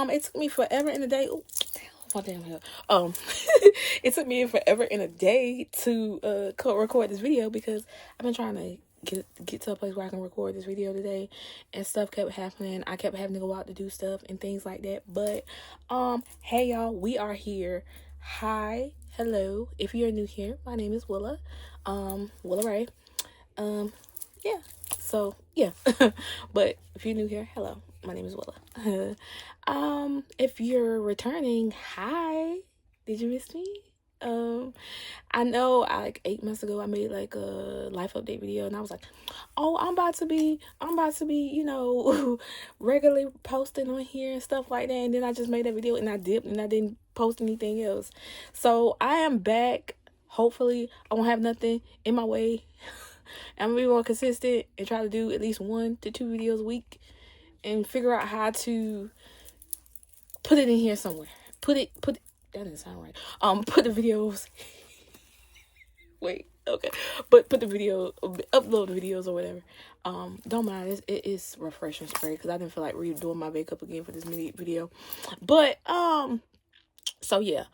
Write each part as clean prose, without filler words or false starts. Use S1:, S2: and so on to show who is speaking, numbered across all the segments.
S1: It took me forever in a day. Ooh, my damn hell. It took me forever in a day to record this video because I've been trying to get to a place where I can record this video today, and stuff kept happening. I kept having to go out to do stuff and things like that. But hey y'all, we are here. Hi, hello. If you're new here, my name is Willa. Willa Ray. Yeah. So yeah. But if you're new here, hello. My name is Willa. If you're returning, hi. Did you miss me? I know like 8 months ago I made like a life update video, and I was like, oh, I'm about to be, regularly posting on here and stuff like that. And then I just made that video and I dipped and I didn't post anything else. So I am back. Hopefully I won't have nothing in my way. I'm gonna be more consistent and try to do at least 1 to 2 videos a week and figure out how to put it in here somewhere. Put it, that didn't sound right. Put the videos, wait, okay. But put the video, upload the videos or whatever. Don't mind, it is refreshing spray because I didn't feel like redoing my makeup again for this mini video. But, so yeah,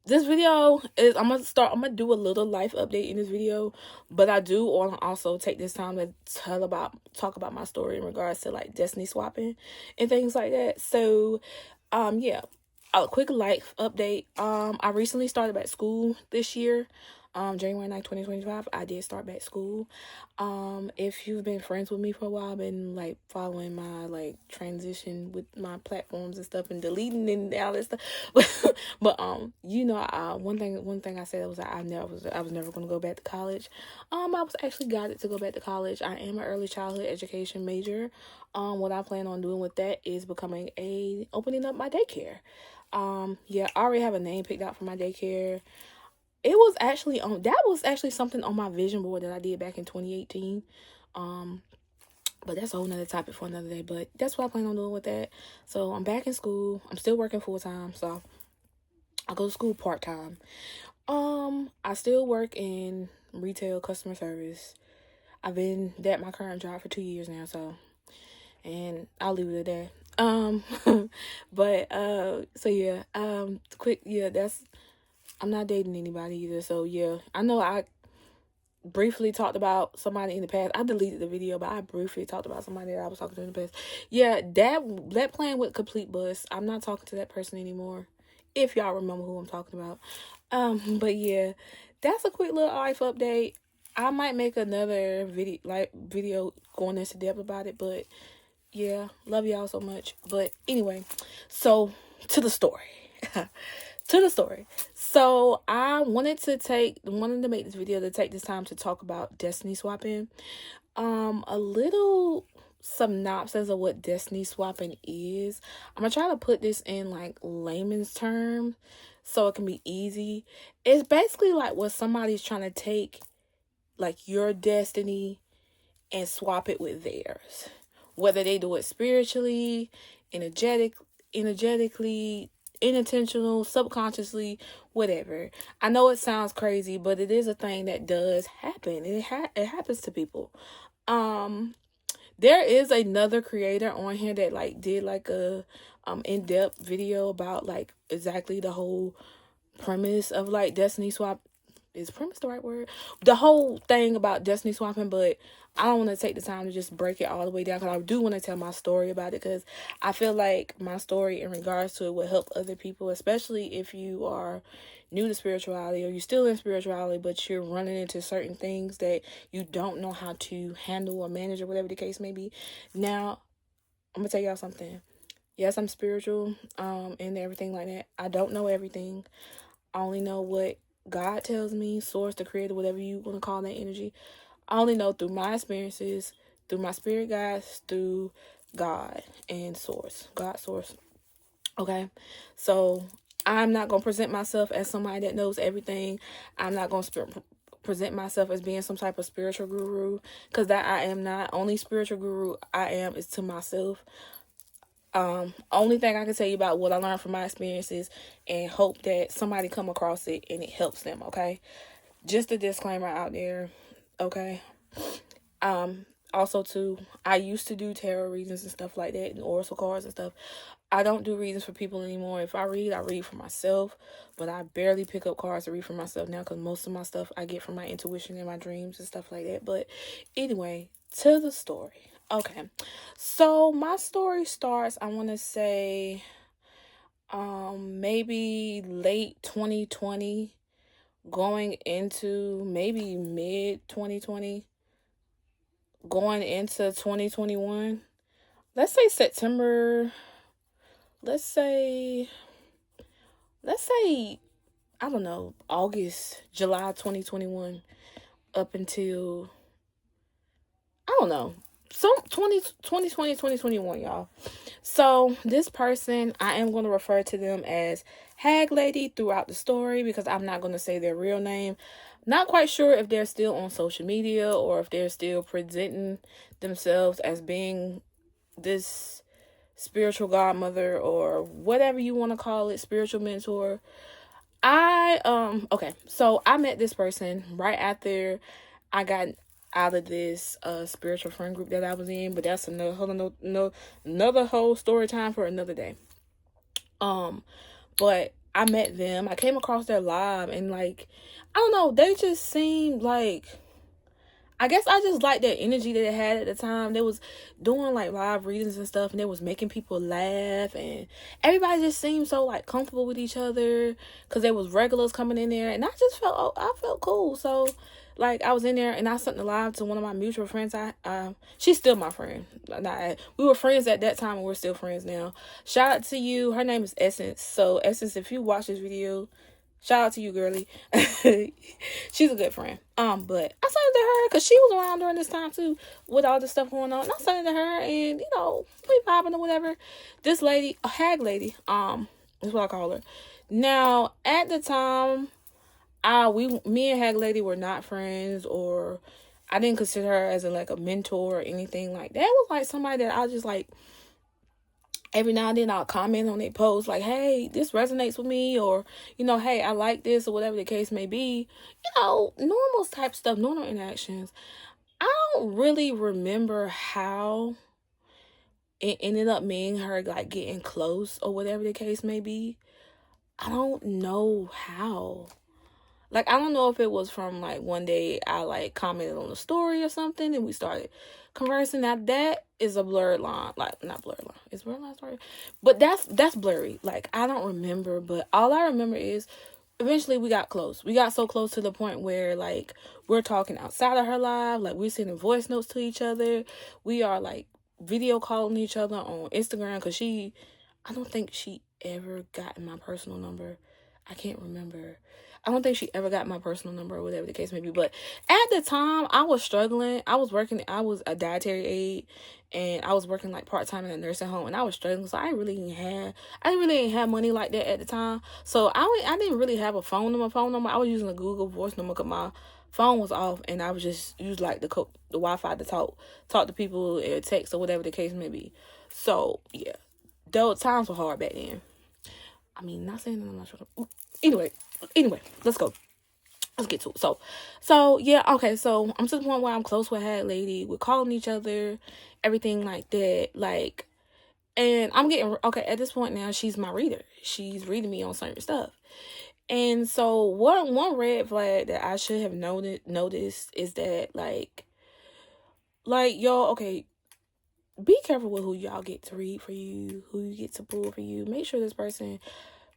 S1: this video is, I'm gonna do a little life update in this video, but I do want to also take this time to talk about my story in regards to like destiny swapping and things like that. So, yeah, a quick life update. I recently started back school this year. January 9th, 2025, I did start back school. If you've been friends with me for a while, been like following my like transition with my platforms and stuff and deleting and all that stuff. But one thing I said was that I was never gonna go back to college. I was actually guided to go back to college. I am an early childhood education major. What I plan on doing with that is opening up my daycare. Yeah, I already have a name picked out for my daycare. That was actually something on my vision board that I did back in 2018. But that's a whole nother topic for another day. But that's what I plan on doing with that. So I'm back in school. I'm still working full time. So I go to school part time. I still work in retail customer service. I've been at my current job for 2 years now. And I'll leave it at that. So yeah. I'm not dating anybody either, so yeah. I know I briefly talked about somebody in the past. I deleted the video, but I briefly talked about somebody that I was talking to in the past. Yeah, that plan went complete bust. I'm not talking to that person anymore, if y'all remember who I'm talking about. But yeah, that's a quick little life update. I might make another video going into depth about it, but yeah, love y'all so much. But anyway, so to the story. So I wanted to make this video to take this time to talk about destiny swapping. A little synopsis of what destiny swapping is. I'm gonna try to put this in like layman's terms so it can be easy. It's basically like what somebody's trying to take like your destiny and swap it with theirs. Whether they do it spiritually, energetically, unintentional, subconsciously, whatever. I know it sounds crazy, but it is a thing that does happen. It happens to people. There is another creator on here that like did like a in-depth video about like exactly the whole premise of like destiny swap. Is premise the right word? The whole thing about destiny swapping, but I don't want to take the time to just break it all the way down because I do want to tell my story about it because I feel like my story in regards to it will help other people, especially if you are new to spirituality or you're still in spirituality, but you're running into certain things that you don't know how to handle or manage or whatever the case may be. Now, I'm going to tell y'all something. Yes, I'm spiritual and everything like that. I don't know everything. I only know what God tells me, source, the creator, whatever you want to call that energy. I only know through my experiences, through my spirit guides, through God and source. God source. Okay? So I'm not going to present myself as somebody that knows everything. I'm not going to present myself as being some type of spiritual guru because that I am not. Only spiritual guru I am is to myself. Only thing I can tell you about what I learned from my experiences and hope that somebody come across it and it helps them, okay? Just a disclaimer out there, okay? also too, I used to do tarot readings and stuff like that and oracle cards and stuff. I don't do readings for people anymore. If I read for myself, but I barely pick up cards to read for myself now because most of my stuff I get from my intuition and my dreams and stuff like that. But anyway, to the story. Okay, so my story starts, I want to say, maybe late 2020, going into maybe mid 2020, going into 2021. Let's say September. Let's say I don't know, August, July 2021 up until I don't know. Some 2021, y'all. So this person, I am going to refer to them as Hag Lady throughout the story because I'm not going to say their real name. Not quite sure if they're still on social media or if they're still presenting themselves as being this spiritual godmother or whatever you want to call it, spiritual mentor. Okay, so I met this person right after I got out of this spiritual friend group that I was in, but that's another whole story time for another day. But I met them. I came across their live and like I don't know, they just seemed like I guess I just liked that energy that they had at the time. They was doing like live readings and stuff, and they was making people laugh, and everybody just seemed so like comfortable with each other because there was regulars coming in there, and I just felt cool. So like I was in there and I sent the live to one of my mutual friends. She's still my friend. We were friends at that time and we're still friends now. Shout out to you. Her name is Essence. So Essence, if you watch this video, shout out to you, girly. She's a good friend. But I sent it to her because she was around during this time too, with all this stuff going on. And I sent it to her, and we vibing or whatever. This lady, a Hag Lady, is what I call her. Now, at the time, me and Hag Lady were not friends, or I didn't consider her as like a mentor or anything like that. It was like somebody that I just like. Every now and then I'll comment on their posts like, hey, this resonates with me, or, hey, I like this, or whatever the case may be. Normal type stuff, normal interactions. I don't really remember how it ended up meeting her, like getting close or whatever the case may be. I don't know how. Like, I don't know if it was from, like, one day I, like, commented on a story or something and we started conversing. Now, that is a blurred line. Like, not blurred line. Is blurred line sorry? But that's blurry. Like, I don't remember. But all I remember is eventually we got close. We got so close to the point where, like, we're talking outside of her live. Like, we're sending voice notes to each other. We are, like, video calling each other on Instagram because I don't think she ever got my personal number. I can't remember. I don't think she ever got my personal number or whatever the case may be. But at the time, I was struggling. I was a dietary aide, and I was working like part-time in a nursing home, and I was struggling. So I didn't really have money like that at the time. So I didn't really have a phone number. I was using a Google voice number because my phone was off, and I was just use like the Wi-Fi to talk to people or text or whatever the case may be. So yeah, those times were hard back then. I mean, not saying that I'm not sure. Anyway, let's go. Let's get to it. So yeah, okay. So I'm to the point where I'm close with Hag Lady. We're calling each other, everything like that. Like, and I'm getting okay at this point now. She's my reader. She's reading me on certain stuff. And so one red flag that I should have noticed is that like y'all, okay, be careful with who y'all get to read for you, who you get to pull for you. Make sure this person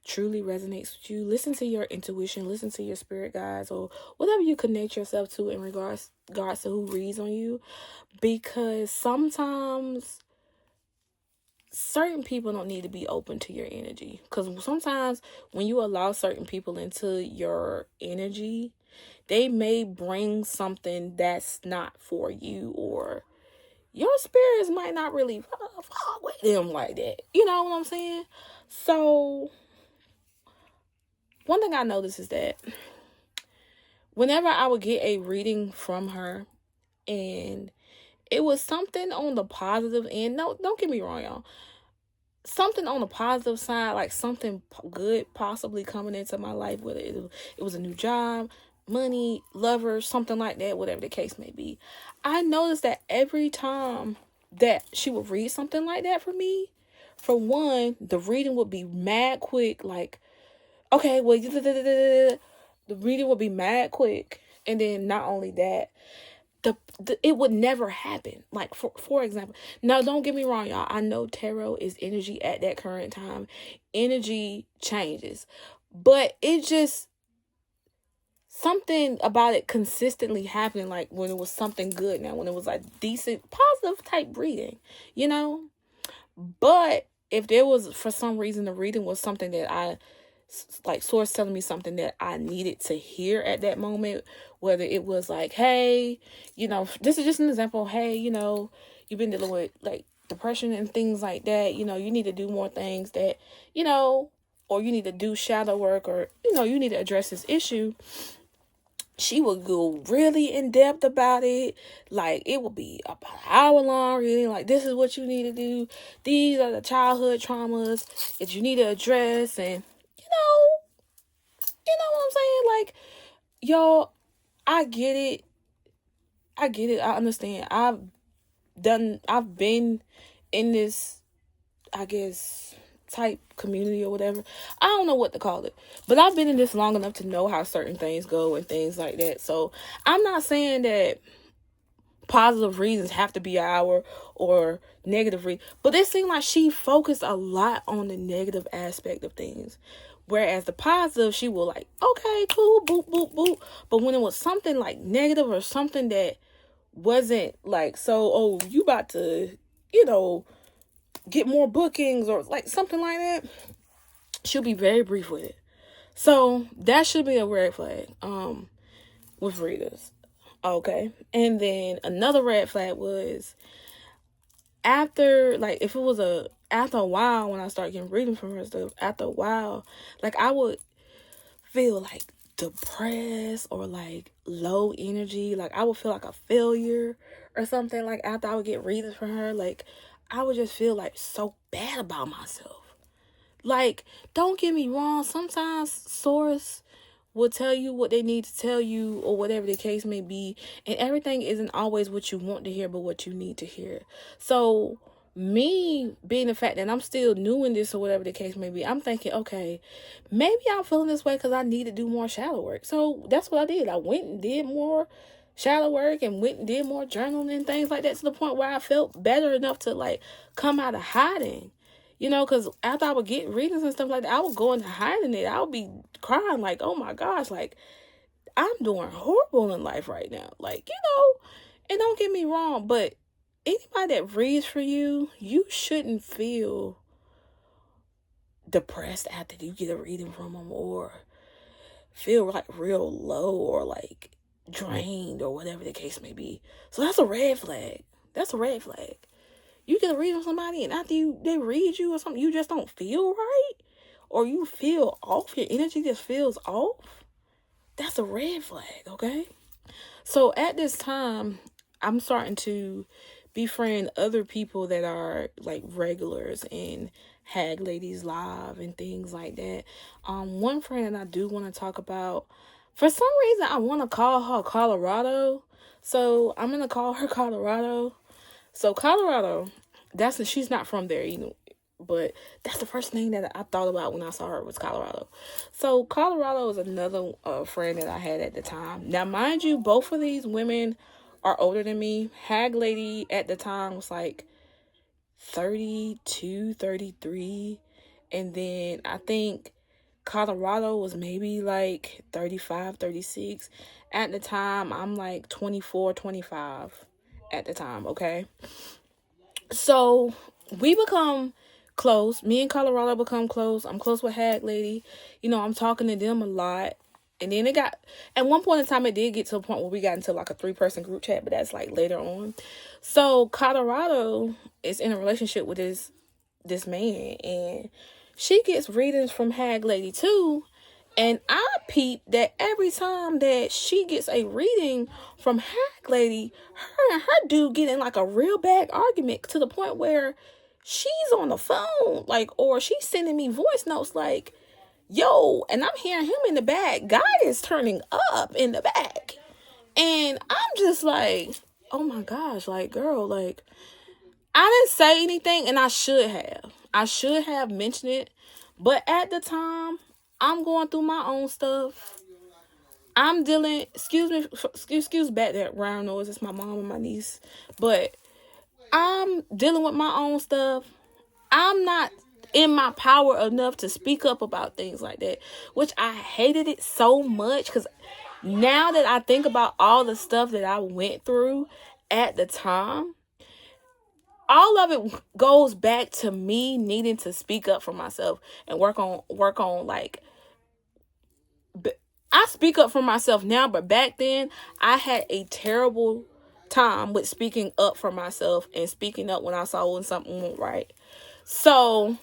S1: truly resonates with you. Listen to your intuition, listen to your spirit guides, or whatever you connect yourself to in regards to who reads on you, because sometimes certain people don't need to be open to your energy, because sometimes when you allow certain people into your energy, they may bring something that's not for you, or your spirits might not really fuck with them like that. You know what I'm saying? So one thing I noticed is that whenever I would get a reading from her and it was something on the positive end, no, don't get me wrong, y'all. Something on the positive side, like something good possibly coming into my life, whether it was a new job, money, lovers, something like that, whatever the case may be. I noticed that every time that she would read something like that for me, for one, the reading would be mad quick. Like, okay, well, the reading would be mad quick. And then not only that, it would never happen. Like, for example, now don't get me wrong, y'all. I know tarot is energy at that current time. Energy changes. But it just, something about it consistently happening, like when it was something good, now when it was like decent, positive type reading, you know? But if there was, for some reason, the reading was something that I, like, source telling me something that I needed to hear at that moment, whether it was like, hey, this is just an example, hey, you've been dealing with like depression and things like that, you need to do more things that, or you need to do shadow work, or, you need to address this issue. She would go really in depth about it. Like, it would be about an hour long reading. Like, this is what you need to do. These are the childhood traumas that you need to address. And, you know what I'm saying? Like, y'all, I get it. I understand. I've been in this, I guess, type community or whatever. I don't know what to call it, but I've been in this long enough to know how certain things go and things like that. So I'm not saying that positive reasons have to be our, or negative reasons, but it seemed like she focused a lot on the negative aspect of things, whereas the positive, she will like, okay, cool, boop, boop, boop. But when it was something like negative, or something that wasn't like, so, oh, you about to, get more bookings, or like something like that, she'll be very brief with it. So that should be a red flag with readers. Okay. And then another red flag was after, like, if it was after a while, when I started getting readings from her stuff, after a while, like, I would feel like depressed or like low energy. Like, I would feel like a failure or something. Like, after I would get readings from her, like, I would just feel like so bad about myself. Like, don't get me wrong, sometimes source will tell you what they need to tell you, or whatever the case may be, and everything isn't always what you want to hear, but what you need to hear. So me being the fact that I'm still new in this, or whatever the case may be, I'm thinking, okay, maybe I'm feeling this way because I need to do more shadow work. So that's what I did. I went and did more shadow work, and went and did more journaling and things like that, to the point where I felt better enough to like come out of hiding. Because after I would get readings and stuff like that, I would go into hiding it. I would be crying like, oh my gosh, like, I'm doing horrible in life right now. Like, and don't get me wrong, but anybody that reads for you, you shouldn't feel depressed after you get a reading from them, or feel like real low, or like drained, or whatever the case may be. So that's a red flag. That's a red flag. You get a read from somebody, and after they read you or something, you just don't feel right, or you feel off, your energy just feels off. That's a red flag, okay? So at this time, I'm starting to befriend other people that are like regulars in Hag Ladies Live and things like that. One friend that I do want to talk about, for some reason, I want to call her Colorado. So I'm going to call her Colorado. So Colorado, she's not from there, but that's the first thing that I thought about when I saw her, was Colorado. So Colorado is another friend that I had at the time. Now, mind you, both of these women are older than me. Hag Lady at the time was like 32, 33. And then I think Colorado was maybe like 35, 36. At the time, I'm like 24, 25 at the time, okay? So we become close. Me and Colorado become close. I'm close with Hag Lady. I'm talking to them a lot. And then at one point in time, it did get to a point where we got into like a 3-person group chat, but that's like later on. So Colorado is in a relationship with this man, and she gets readings from Hag Lady too. And I peep that every time that she gets a reading from Hag Lady, her and her dude get in like a real bad argument, to the point where she's on the phone, like, or she's sending me voice notes like, Yo, and I'm hearing him in the back. God is turning up in the back. And I'm just like, oh my gosh, like, girl, like, I didn't say anything, and I should have. I should have mentioned it. But at the time, I'm going through my own stuff. I'm dealing, excuse background noise. It's my mom and my niece. But I'm dealing with my own stuff. I'm not in my power enough to speak up about things like that, which I hated it so much, because now that I think about all the stuff that I went through at the time, all of it goes back to me needing to speak up for myself and work on like, I speak up for myself now, but back then I had a terrible time with speaking up for myself and speaking up when I saw when something went right. So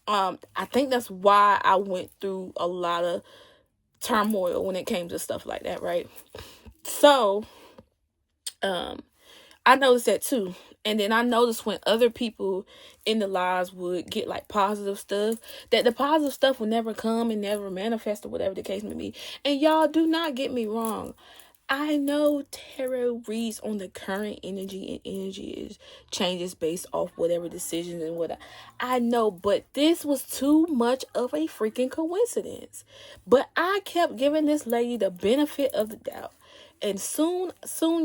S1: I think that's why I went through a lot of turmoil when it came to stuff like that, right? So I noticed that too. And then I noticed when other people in the lives would get like positive stuff, that the positive stuff would never come and never manifest, or whatever the case may be. And y'all, do not get me wrong. I know tarot reads on the current energy, and energy is changes based off whatever decisions and what I know, but this was too much of a freaking coincidence. But I kept giving this lady the benefit of the doubt. And soon,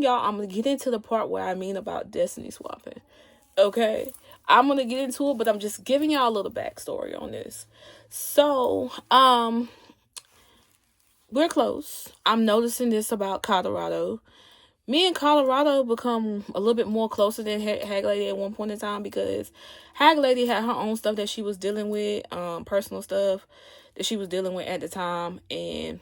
S1: y'all, I'm going to get into the part where I mean about destiny swapping. Okay? I'm going to get into it, but I'm just giving y'all a little backstory on this. So, we're close. I'm noticing this about Colorado. Me and Colorado become a little bit more closer than Hag Lady at one point in time, because Hag Lady had her own stuff that she was dealing with, personal stuff that she was dealing with at the time, and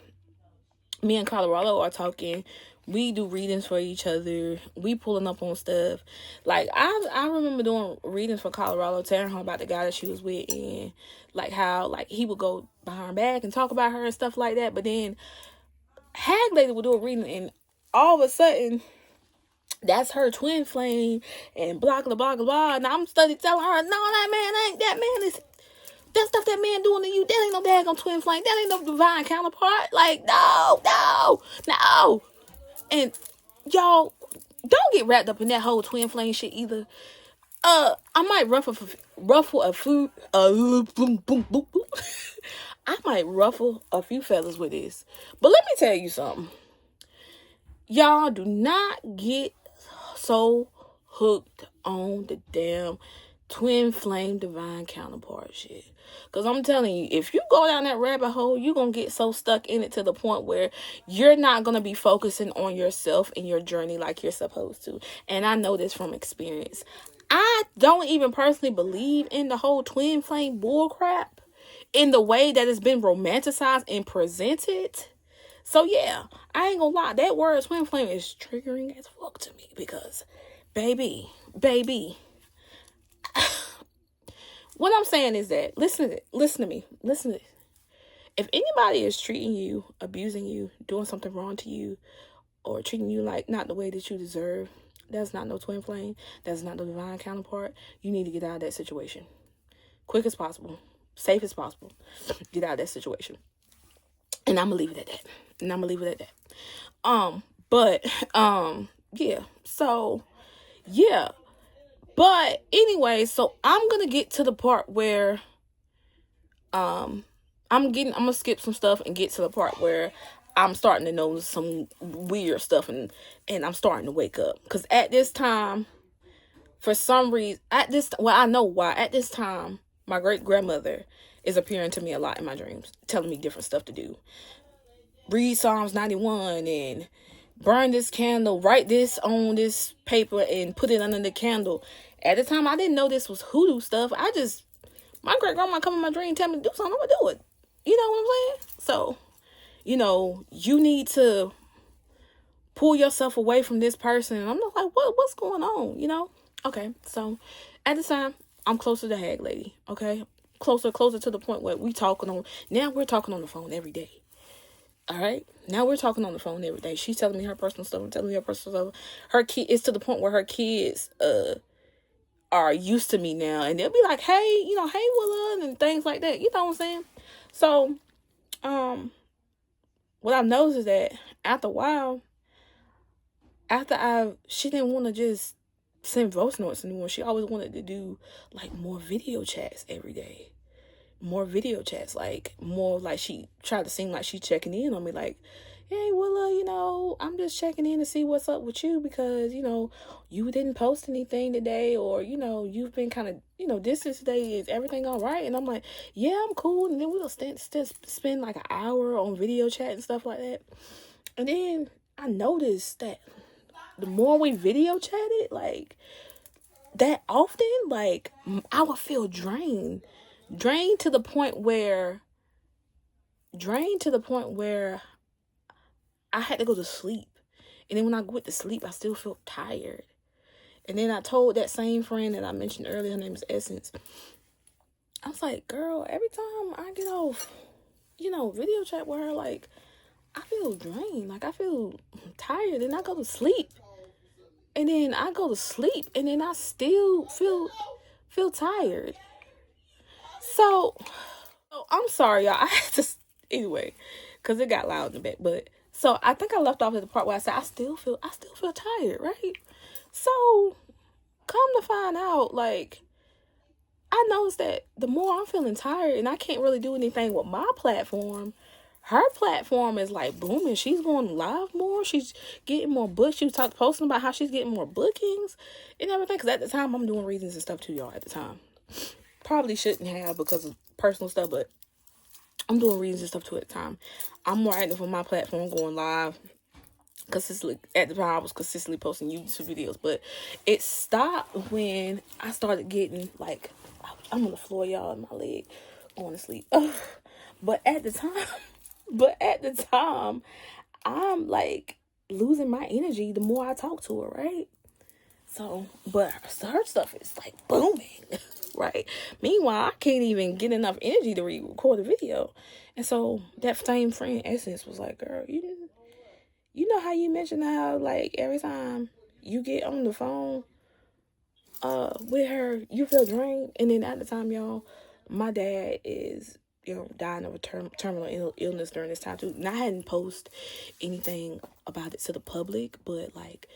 S1: me and Colorado are talking. We do readings for each other. We pulling up on stuff. Like, I remember doing readings for Colorado, telling her about the guy that she was with, and like how like he would go behind her back and talk about her and stuff like that. But then Hag Lady would do a reading, and all of a sudden, that's her twin flame, and blah blah blah blah. And I'm study telling her, no, that man is, that stuff that man doing to you, that ain't no daggone twin flame. That ain't no divine counterpart. Like, no. And y'all, don't get wrapped up in that whole twin flame shit either. I might ruffle a few, I might ruffle a few feathers with this. But let me tell you something. Y'all, do not get so hooked on the damn twin flame divine counterpart shit. Because I'm telling you, if you go down that rabbit hole, you're going to get so stuck in it to the point where you're not going to be focusing on yourself and your journey like you're supposed to. And I know this from experience. I don't even personally believe in the whole twin flame bullcrap in the way that it's been romanticized and presented. So yeah, I ain't gonna lie, that word twin flame is triggering as fuck to me, because baby, what I'm saying is that, listen to me. If anybody is treating you, abusing you, doing something wrong to you, or treating you like not the way that you deserve, that's not no twin flame. That's not the divine counterpart. You need to get out of that situation. Quick as possible. Safe as possible. Get out of that situation. And I'm gonna leave it at that. Yeah. So, yeah. But anyway, so I'm gonna get to the part where I'm gonna skip some stuff and get to the part where I'm starting to notice some weird stuff, and I'm starting to wake up. Because at this time, for some reason, I know why. At this time, my great grandmother is appearing to me a lot in my dreams, telling me different stuff to do. Read Psalms 91 and burn this candle, write this on this paper and put it under the candle. At the time, I didn't know this was hoodoo stuff. My great grandma come in my dream, tell me to do something, I'm gonna do it. You know what I'm saying? So, you need to pull yourself away from this person. And I'm just like, what's going on? Okay, so at the time, I'm closer to Hag Lady. Okay, closer to the point where we're talking on the phone every day. All right, now we're talking on the phone every day. She's telling me her personal stuff. I'm telling me her personal stuff. Her kid is to the point where her kids are used to me now, and they'll be like, hey, hey Willa, and things like that. You know what I'm saying? So, what I've noticed is that after a while, she didn't want to just send voice notes anymore. She always wanted to do like more video chats every day. More video chats, like more like she tried to seem like she checking in on me, like, hey Willa, I'm just checking in to see what's up with you because you didn't post anything today, or you've been kind of distance today. Is everything all right? And I'm like, yeah, I'm cool. And then we'll spend like an hour on video chat and stuff like that. And then I noticed that the more we video chatted, like that often, like I would feel drained to the point where I had to go to sleep. And then when I went to sleep, I still felt tired. And then I told that same friend that I mentioned earlier, her name is Essence, I was like, girl, every time I get off video chat with her, like I feel drained, like I feel tired, and I go to sleep. And then I go to sleep, and then I still feel tired. So I'm sorry, y'all. I had to, anyway, because it got loud in the back. But so I think I left off at the part where I said I still feel tired, right? So come to find out, like I noticed that the more I'm feeling tired and I can't really do anything with my platform, her platform is like booming. She's going live more. She's getting more books. She was posting about how she's getting more bookings and everything. Because at the time, I'm doing readings and stuff too, y'all. At the time, probably shouldn't have because of personal stuff, but I'm doing readings and stuff too at the time. I'm more active on my platform, going live consistently. At the time, I was consistently posting YouTube videos, but it stopped when I started getting like, I'm on the floor, y'all, and my leg going to sleep. But at the time, I'm like losing my energy the more I talk to her, right? So, but her stuff is like booming, right? Meanwhile, I can't even get enough energy to record a video. And so that same friend Essence was like, girl, you know how you mentioned how like every time you get on the phone with her, you feel drained. And then at the time, y'all, my dad is dying of a terminal illness during this time too. And I hadn't posted anything about it to the public, but like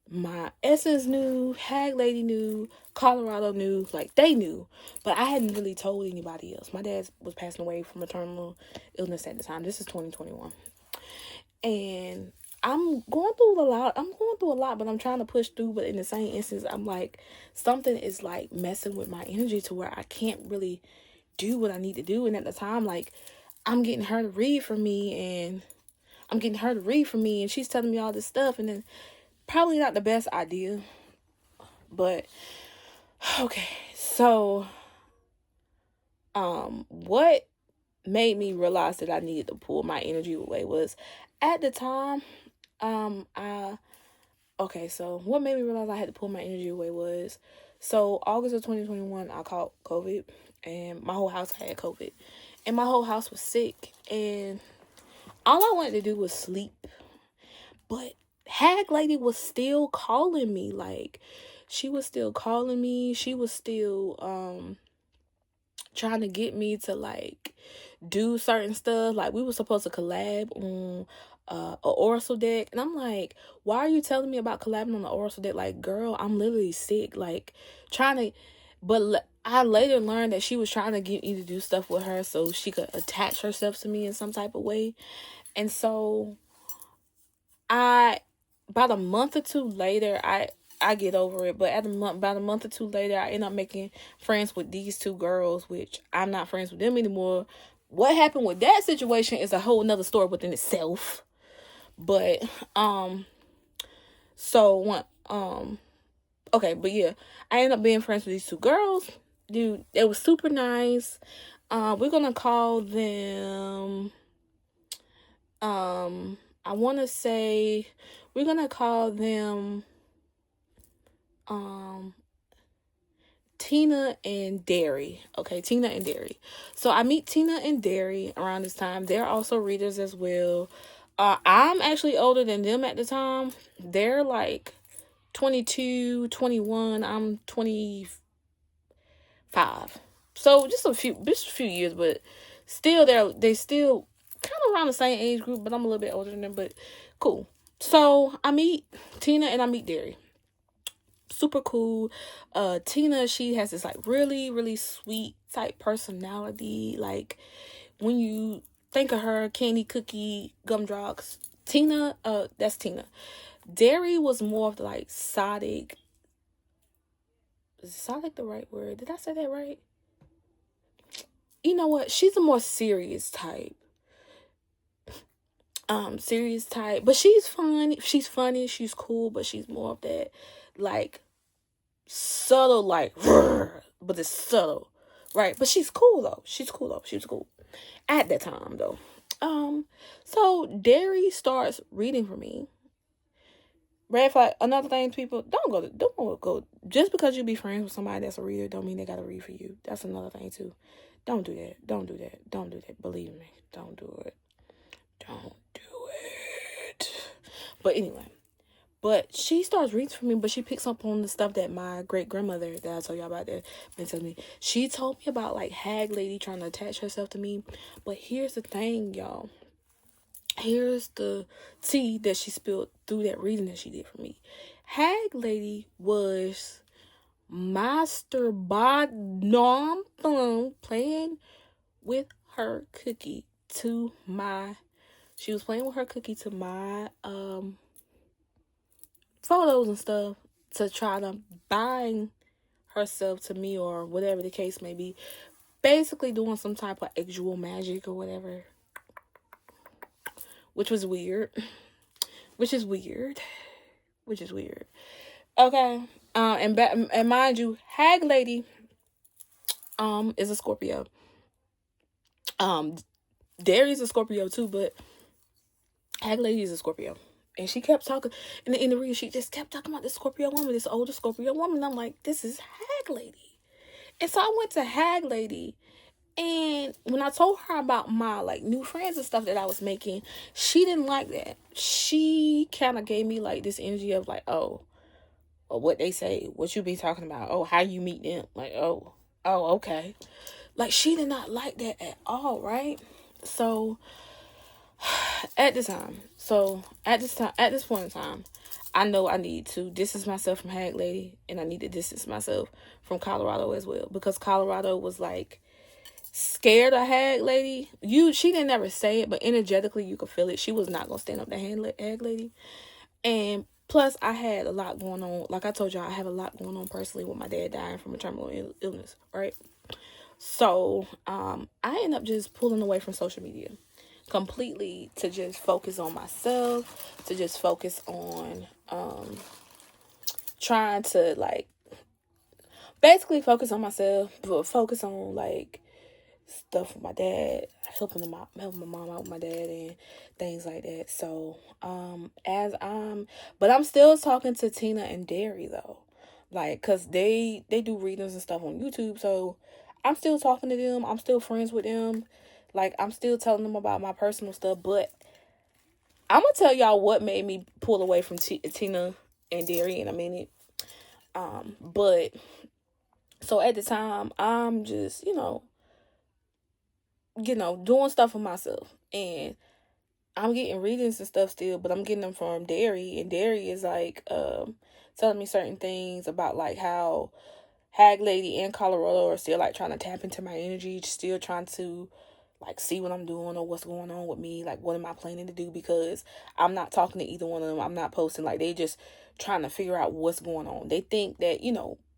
S1: my Essence knew, Hag Lady knew, Colorado knew, like they knew, but I hadn't really told anybody else. My dad was passing away from a terminal illness at the time. This is 2021, and I'm going through a lot, but I'm trying to push through. But in the same instance, I'm like, something is like messing with my energy to where I can't really do what I need to do. And at the time, like, I'm getting her to read for me, and she's telling me all this stuff, and then probably not the best idea. But okay, so what made me realize that I needed to pull my energy away was at the time, so what made me realize I had to pull my energy away was, so August of 2021, I caught COVID, and my whole house had COVID, and my whole house was sick, and all I wanted to do was sleep. But Hag Lady was still calling me, like, she was still calling me, she was still, trying to get me to, like, do certain stuff. Like, we were supposed to collab on a Oracle deck, and I'm like, why are you telling me about collabing on the Oracle deck? Like, girl, I'm literally sick, like, but I later learned that she was trying to get me to do stuff with her so she could attach herself to me in some type of way. And so about a month or two later, I get over it, but about a month or two later, I end up making friends with these two girls, which I'm not friends with them anymore. What happened with that situation is a whole nother story within itself. But but yeah, I ended up being friends with these two girls. Dude, it was super nice. We're gonna call them I want to say we're gonna call them Tina and Derry. Okay, Tina and Derry. So I meet Tina and Derry around this time. They're also readers as well. I'm actually older than them at the time. They're like 22, 21. I'm 25. So just a few years, but Still, they still kind of around the same age group, but I'm a little bit older than them. But cool. So I meet Tina and I meet Derry. Super cool. Tina, she has this like really, really sweet type personality. Like when you think of her, candy, cookie, gumdrops. Tina, that's Tina. Derry was more of the like Sonic. Is Sonic the right word? Did I say that right? You know what? She's a more serious type. Serious type. But she's fun. She's funny. She's cool. But she's more of that like subtle, like, but it's subtle, right? But she's cool though. She's cool though. She was cool at that time though. So Derry starts reading for me. Red flag. Another thing, people don't go just because you be friends with somebody that's a reader. Don't mean they gotta read for you. That's another thing too. Don't do that. Don't do that. Don't do that. Believe me. Don't do it. Don't do it. But anyway. But she starts reading for me, but she picks up on the stuff that my great grandmother that I told y'all about that been telling me. She told me about like Hag Lady trying to attach herself to me. But here's the thing, y'all. Here's the tea that she spilled through that reading that she did for me. Hag Lady was master bodom playing with her cookie to my. She was playing with her cookie to my photos and stuff to try to bind herself to me or whatever the case may be. Basically doing some type of actual magic or whatever. Which was weird. Which is weird. Okay. And mind you, Hag Lady is a Scorpio. Darius is a Scorpio too, but Hag Lady is a Scorpio. And she kept talking, in the reading, she just kept talking about this Scorpio woman, this older Scorpio woman. And I'm like, this is Hag Lady. And so I went to Hag Lady. And when I told her about my, like, new friends and stuff that I was making, she didn't like that. She kind of gave me, like, this energy of, like, oh, what they say, what you be talking about, oh, how you meet them. Like, oh, okay. Like, she did not like that at all, right? So at this point in time, I know I need to distance myself from Hag Lady, and I need to distance myself from Colorado as well, because Colorado was like scared of Hag Lady. She didn't ever say it, but energetically you could feel it. She was not gonna stand up to Hag Lady, and plus I had a lot going on. Like I told y'all, I have a lot going on personally with my dad dying from a terminal illness, right? So I ended up just pulling away from social media completely to just focus on myself, to just focus on trying to like basically focus on myself, but focus on like stuff with my dad, helping my mom out with my dad and things like that. So but I'm still talking to Tina and Derry though, like, cause they do readings and stuff on YouTube. So I'm still talking to them. I'm still friends with them. Like, I'm still telling them about my personal stuff, but I'm going to tell y'all what made me pull away from Tina and Derry in a minute. But, so at the time, I'm just, doing stuff for myself. And I'm getting readings and stuff still, but I'm getting them from Derry. And Derry is, like, telling me certain things about, like, how Hag Lady and Colorado are still, like, trying to tap into my energy, still trying to like see what I'm doing or what's going on with me, like what am I planning to do, because I'm not talking to either one of them. I'm not posting. Like, they just trying to figure out what's going on. They think that,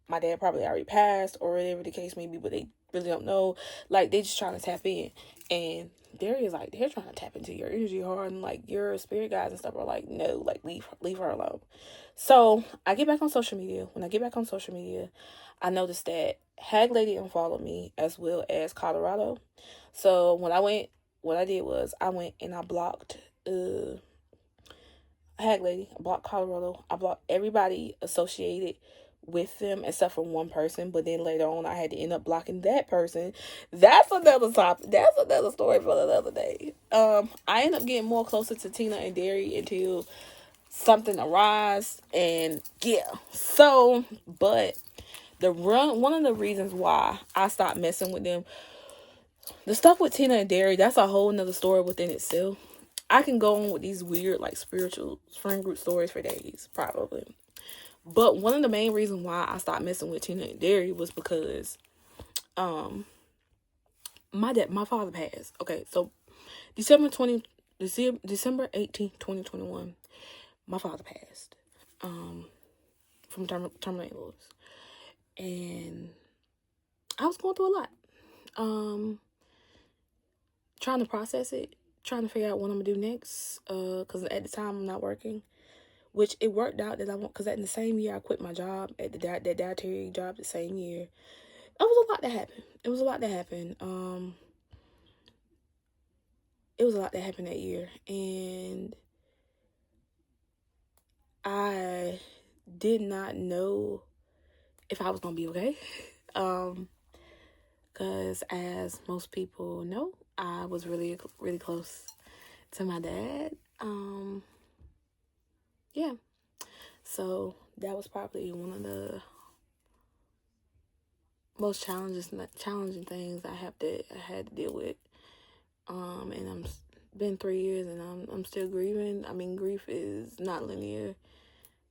S1: my dad probably already passed or whatever the case may be, but they really don't know. Like, they just trying to tap in. And Derry is like, they're trying to tap into your energy hard, and like your spirit guides and stuff are like, no, like leave her alone. So I get back on social media. When I get back on social media, I noticed that Hag Lady unfollowed me as well as Colorado. So what I did was I went and I blocked Hag Lady, I blocked Colorado, I blocked everybody associated with them except for one person. But then later on I had to end up blocking that person. That's another topic. That's another story for another day. I ended up getting more closer to Tina and Derry until something arose, and yeah. So, but one of the reasons why I stopped messing with them, The stuff with Tina and Derry, that's a whole nother story within itself. I can go on with these weird, like, spiritual friend group stories for days, probably. But one of the main reasons why I stopped messing with Tina and Derry was because my father passed. Okay, so December 18th, 2021, my father passed from terminal illness. And I was going through a lot. Trying to process it, trying to figure out what I'm gonna do next. Because at the time I'm not working, which it worked out that I won't. Because in the same year I quit my job at that dietary job. The same year, it was a lot that happened. It was a lot that happened. It was a lot that happened that year, and I did not know if I was gonna be okay. Because as most people know, I was really, really close to my dad. Yeah. So that was probably one of the most challenging things I had to deal with. And I'm been 3 years and I'm still grieving. I mean, grief is not linear.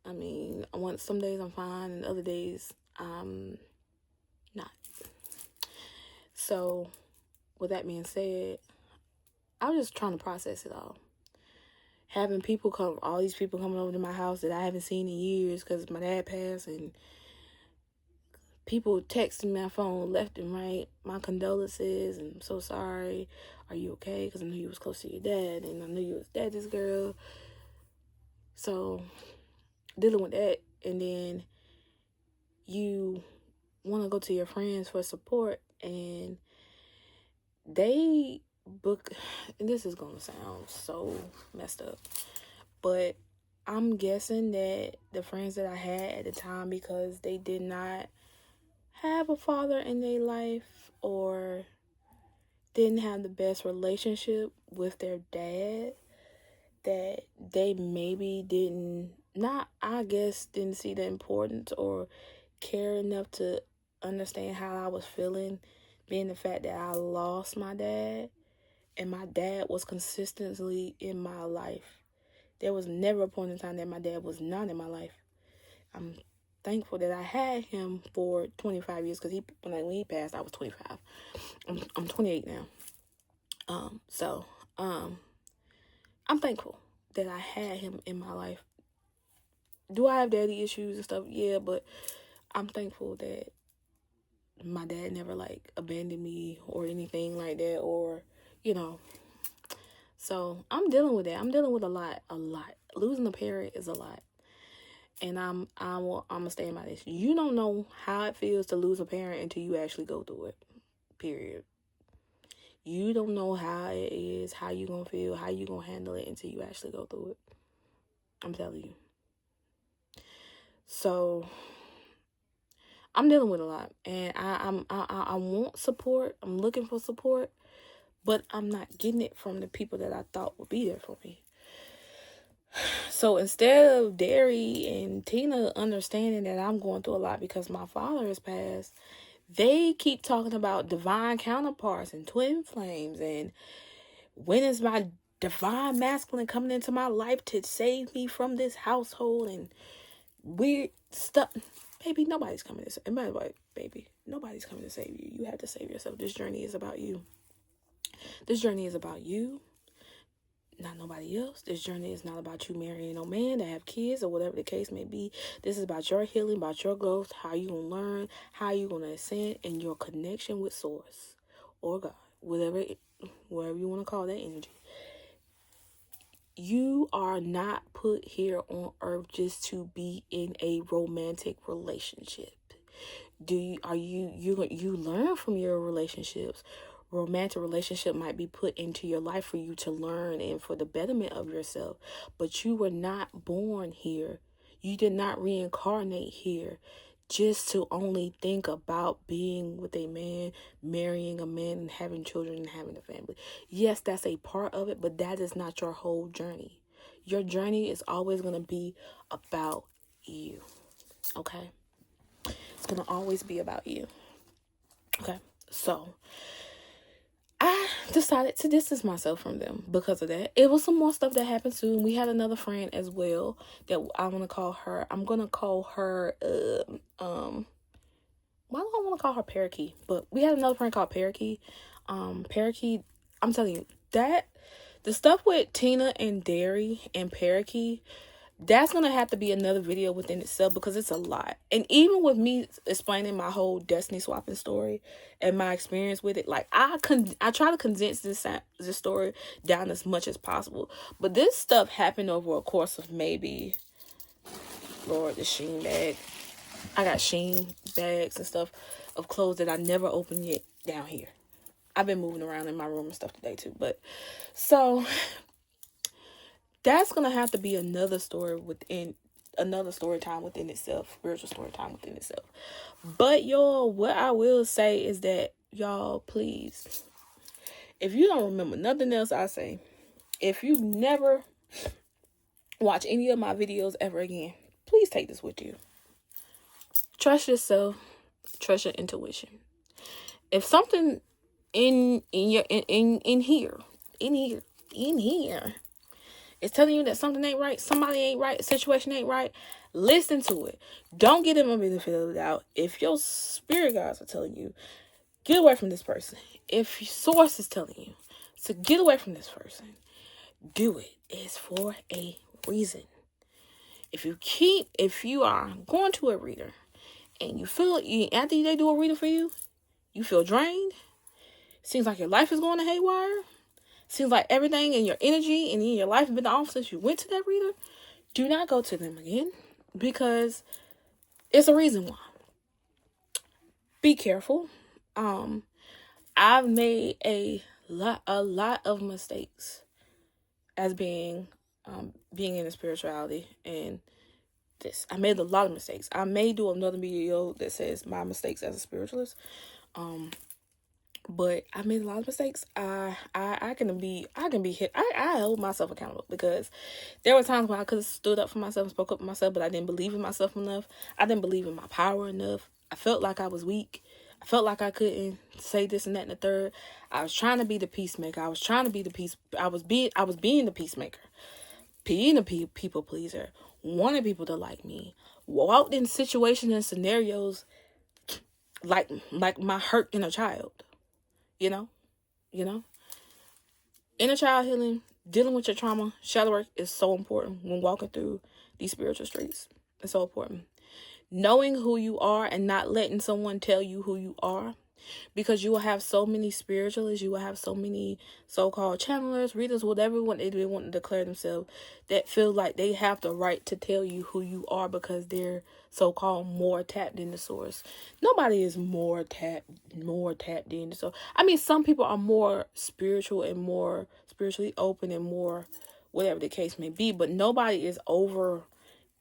S1: I mean, some days I'm fine and other days I'm not. So with that being said, I was just trying to process it all. Having all these people coming over to my house that I haven't seen in years because my dad passed, and people texting my phone left and right, my condolences, and I'm so sorry. Are you okay? Because I knew you was close to your dad, and I knew you was daddy's girl. So dealing with that, and then you want to go to your friends for support, and they book, and this is gonna sound so messed up, but I'm guessing that the friends that I had at the time, because they did not have a father in their life or didn't have the best relationship with their dad, that they maybe didn't see the importance or care enough to understand how I was feeling, being the fact that I lost my dad and my dad was consistently in my life. There was never a point in time that my dad was not in my life. I'm thankful that I had him for 25 years, because when he passed, I was 25. I'm 28 now. I'm thankful that I had him in my life. Do I have daddy issues and stuff? Yeah, but I'm thankful that my dad never abandoned me or anything like that, or you know. So I'm dealing with that. I'm dealing with a lot. Losing a parent is a lot. And I'm gonna stand by this. You don't know how it feels to lose a parent until you actually go through it. Period. You don't know how it is, how you gonna feel, how you gonna handle it until you actually go through it. I'm telling you. So I'm dealing with a lot, and I want support. I'm looking for support, but I'm not getting it from the people that I thought would be there for me. So instead of Derry and Tina understanding that I'm going through a lot because my father has passed, they keep talking about divine counterparts and twin flames, and when is my divine masculine coming into my life to save me from this household and weird stuff. Baby, nobody's coming to save nobody's coming to save you. You have to save yourself. This journey is about you. This journey is about you, not nobody else. This journey is not about you marrying no man to have kids or whatever the case may be. This is about your healing, about your growth, how you gonna learn, how you gonna ascend, and your connection with Source or God, whatever you want to call that energy. You are not put here on earth just to be in a romantic relationship. You learn from your relationships. Romantic relationship might be put into your life for you to learn and for the betterment of yourself, but you were not born here. You did not reincarnate here just to only think about being with a man, marrying a man, and having children and having a family. Yes, that's a part of it, but that is not your whole journey. Your journey is always going to be about you. Okay? It's going to always be about you. Okay? So, decided to distance myself from them because of that. It was some more stuff that happened too. We had another friend as well that I'm gonna call her. I'm gonna call her why do I want to call her Parakeet? But we had another friend called Parakeet. Parakeet, I'm telling you, that the stuff with Tina and Derry and Parakeet, that's going to have to be another video within itself because it's a lot. And even with me explaining my whole destiny swapping story and my experience with it, like I try to condense this story down as much as possible. But this stuff happened over a course of maybe, Lord, the Shein bag. I got Shein bags and stuff of clothes that I never opened yet down here. I've been moving around in my room and stuff today too. But so that's going to have to be another story time within itself, spiritual story time within itself. But y'all, what I will say is that y'all, please, if you don't remember nothing else I say, if you never watch any of my videos ever again, please take this with you. Trust yourself, trust your intuition. If something in here is telling you that something ain't right, somebody ain't right, situation ain't right, listen to it. Don't get them a benefit of the doubt. If your spirit guides are telling you, get away from this person. If your source is telling you to get away from this person, do it. It's for a reason. If you are going to a reader and you feel after they do a reader for you, you feel drained, seems like your life is going to haywire, seems like everything in your energy and in your life has been off since you went to that reader, do not go to them again because it's a reason why. Be careful. I've made a lot of mistakes as being in the spirituality and this. I made a lot of mistakes. I may do another video that says my mistakes as a spiritualist. But I made a lot of mistakes. I can be hit. I hold myself accountable because there were times when I could have stood up for myself and spoke up for myself, but I didn't believe in myself enough. I didn't believe in my power enough. I felt like I was weak. I felt like I couldn't say this and that and the third. I was trying to be the peacemaker. I was trying to be the peace. I was being the peacemaker, being a people pleaser, wanting people to like me. Walked in situations and scenarios like my hurt inner child. You know, inner child healing, dealing with your trauma, shadow work is so important when walking through these spiritual streets. It's so important. Knowing who you are and not letting someone tell you who you are, because you will have so many spiritualists, you will have so many so-called channelers, readers, whatever they want to declare themselves, that feel like they have the right to tell you who you are because they're so-called more tapped in the source. Nobody is more tapped in. So I mean, some people are more spiritual and more spiritually open and more whatever the case may be, but nobody is over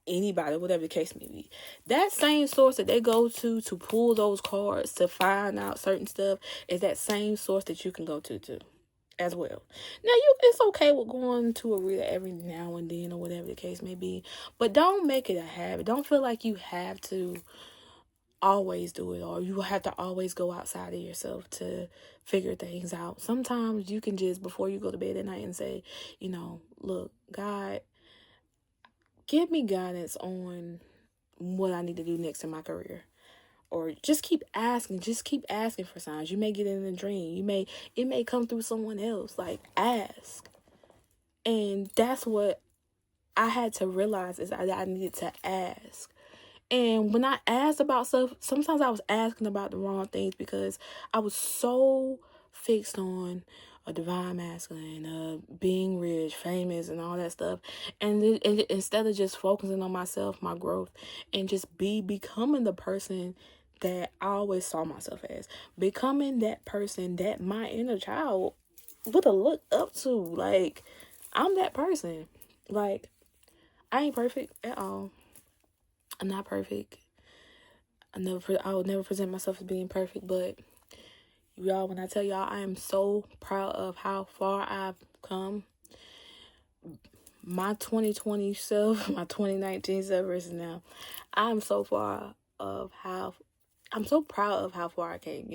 S1: anybody, whatever the case may be. That same source that they go to pull those cards to find out certain stuff is that same source that you can go to as well. Now, it's okay with going to a reader every now and then or whatever the case may be, but don't make it a habit. Don't feel like you have to always do it or you have to always go outside of yourself to figure things out. Sometimes you can just, before you go to bed at night, and say, look, God, give me guidance on what I need to do next in my career. Or just keep asking for signs. You may get it in a dream. It may come through someone else. Like, ask. And that's what I had to realize, is that I needed to ask. And when I asked about stuff, sometimes I was asking about the wrong things because I was so fixed on a divine masculine, being rich, famous, and all that stuff. And instead of just focusing on myself, my growth, and just becoming the person that I always saw myself as, becoming that person that my inner child would have looked up to. Like, I'm that person. Like, I ain't perfect at all. I'm not perfect. I would never present myself as being perfect, but y'all, when I tell y'all, I am so proud of how far I've come. My 2020 self, my 2019 self versus now, I'm so proud of how far I came,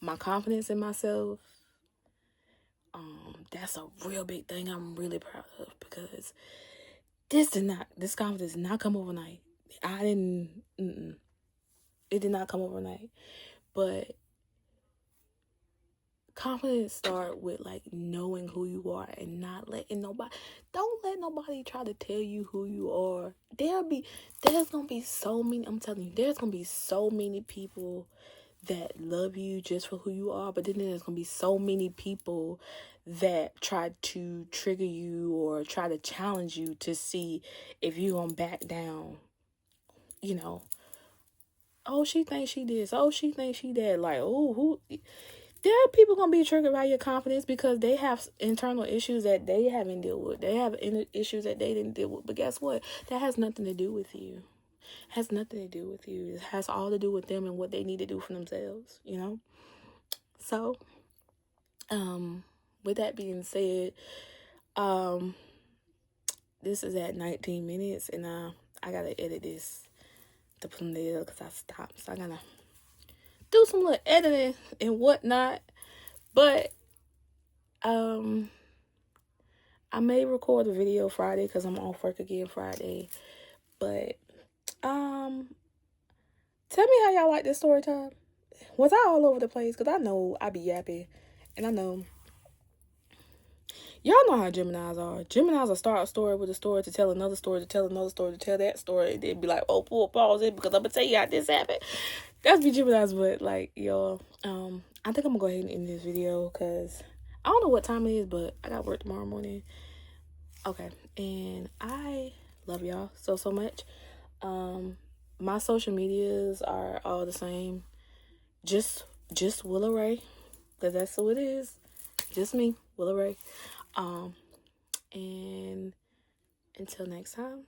S1: my confidence in myself, that's a real big thing I'm really proud of, because this confidence did not come overnight. It did not come overnight. But confidence start with like knowing who you are and not letting nobody, don't let nobody try to tell you who you are. There's gonna be so many, I'm telling you, there's gonna be so many people that love you just for who you are, but then there's gonna be so many people that try to trigger you or try to challenge you to see if you're gonna back down. You know, oh, she thinks she this, oh, she thinks she that. Like, oh, who? There are people gonna be triggered by your confidence because they have internal issues that they haven't dealt with. They have issues that they didn't deal with. But guess what? That has nothing to do with you. It has nothing to do with you. It has all to do with them and what they need to do for themselves, you know? So, with that being said, this is at 19 minutes, and I gotta edit this to put there because I stopped. So I gotta do some little editing and whatnot. But I may record a video Friday because I'm off work again Friday. But tell me how y'all like this story time. Was I all over the place? Because I know I be yapping, and I know y'all know how Geminis are. Geminis will start a story with a story to tell another story to tell another story to tell that story. And then be like, oh, pause it because I'm going to tell you how this happened. That's be Geminis, but like, y'all, I think I'm going to go ahead and end this video because I don't know what time it is, but I got work tomorrow morning. Okay, and I love y'all so much. My social medias are all the same. Just Willa Ray, because that's who it is. Just me, Willa Ray. And until next time.